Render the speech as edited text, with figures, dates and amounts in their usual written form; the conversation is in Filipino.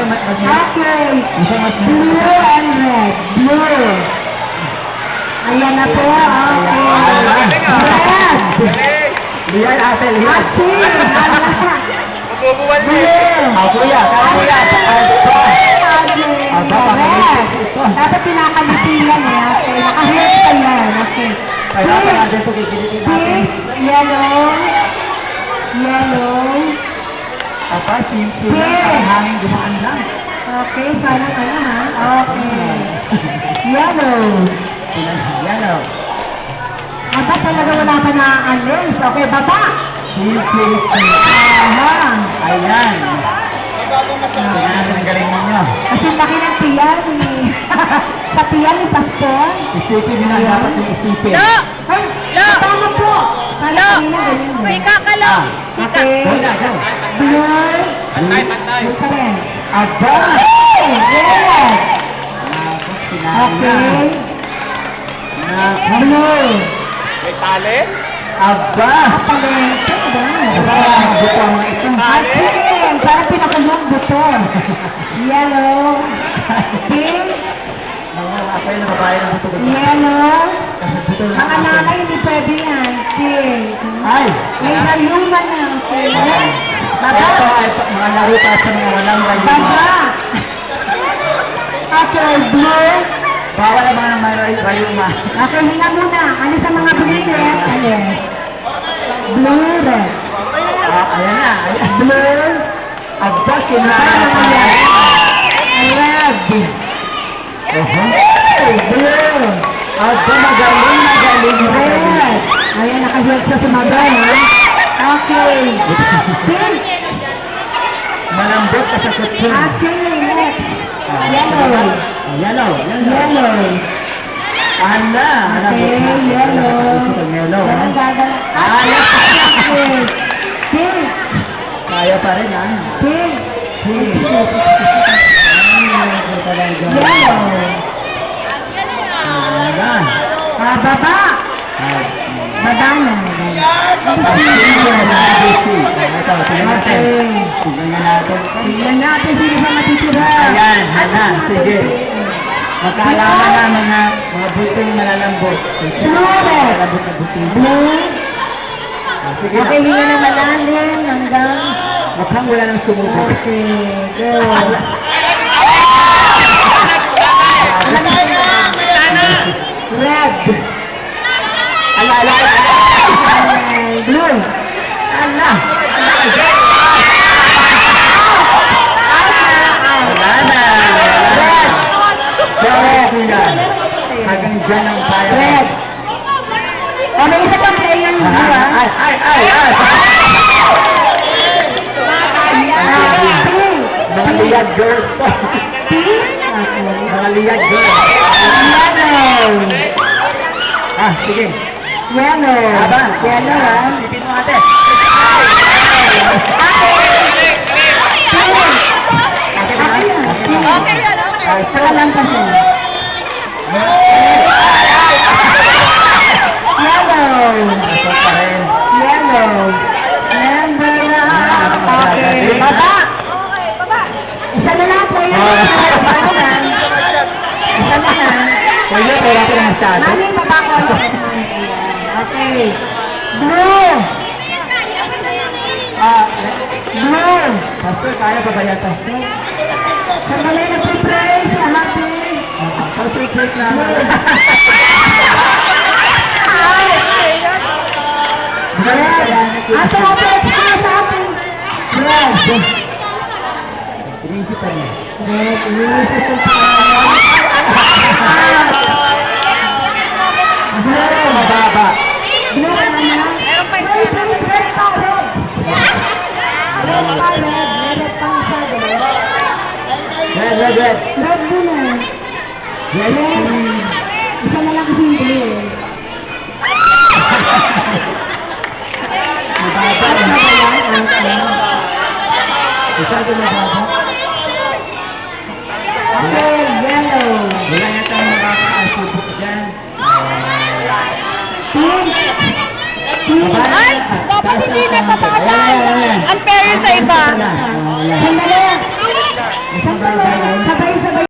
Okay. Blue and red. Blue. Ayan na po. Okay. Red. Liyan, ate, liyan. Mabubuwan mo. Kuya. Dapat pinakalitiyan eh. Okay. Naka-head ka yan. Okay. Dapat natin ito kikilitin natin. Yellow. Yellow. Apa, simple lang. Ang hangin dumaan lang. Okay. Sana kayo ha. Okay. Yellow. Yellow. Aba talaga wala pa na-alis. Okay, baba. Simple. Aha. Ayan. Ayan, ang galing ninyo. Kasi laki ng tiyan eh. Sa tiyan ni Pastor. Isipin nyo na dapat yung isipin. No! Ay, tama po. Sana kanina ganyan May din. kakalaw. Okay. Go. Blue. Pantay. Blue pa rin. Aba! Yes. Okay. Okay. Blue. May tali? Aba! Palengke ba? Parang buto ang ito. Asin. Parang pinakulong buto. Yellow. Pink. Ako yun, babae ng buto. Yellow. Kasi buto lang Mga ako. nanay, hindi pwede yan. Pink. Ay! May rayuman na. Okay. Ito ay mga laro pa sa mga walang Baba. rayuma. Okay, blue. Bawal ang mga may rayuma. Okay, hinga muna. Ano sa mga blue red? Alin? Blue red. Ayan na. Ayan. Blue. Aba, Red. Blue. Aba, magaling. Red. Ayan, nakahiyak sa sumagal, ha? Okay. Pink. Malambot ka sa kutsun. Okay, next. Yellow. Yellow. Yellow. Ana. Okay, yellow. Yellow. Walang gagala. Okay. Pink. Kaya pa rin, ha? Pink. Yellow. Yellow. Baba. Baba na. Tingnan natin sino sa matitira. Ayan, hana, sige. Magkaalaman na mga buting malalambot. Malalambot na buting. Blue. Sige na. Okay, hinga ng malalim hanggang... Mukhang wala nang sumubo. Okay, go. Red. Ala. Blue. Ala. Wala na. Red. Red. Hanggang dyan ang tayo. Red. O, may isa pang player mo, ha? Ay. Pink. Mga liyad girls. Pink. Mga liyad girls. Yellow. Sige. Yellow. Aba. Yellow, ha? Sipin mo ate. Okay yan. Saka lang kasi. Yellow. Yellow. Number na. Okay. Baba. Isa na lang po yun. Isa na lang. Pwede, wala ko na masyado. Mami, baba ko. Okay. Blue. Blue. Pastor, kaya pa ba yan, Pastor? Sandali na si Praise. Happy. Pastor, click na. Ate, open ka sa atin. Red. Iniisipan niya. Red. Iniisipan ka. Blue, mababa. Blue ka na. Red pa, red. Red pa, red. Red pa, red. Red pa masyado. Red. Red muna. Red. Isa na lang kasi yung blue. Mababa. Isa ko mababa. Okay, yellow. Wala yata makakaasubok dyan. Pink. Pink. Ay! Dapat hindi na papakasal. Ang pera sa iba. Sandali. Sandali. Sabay-sabay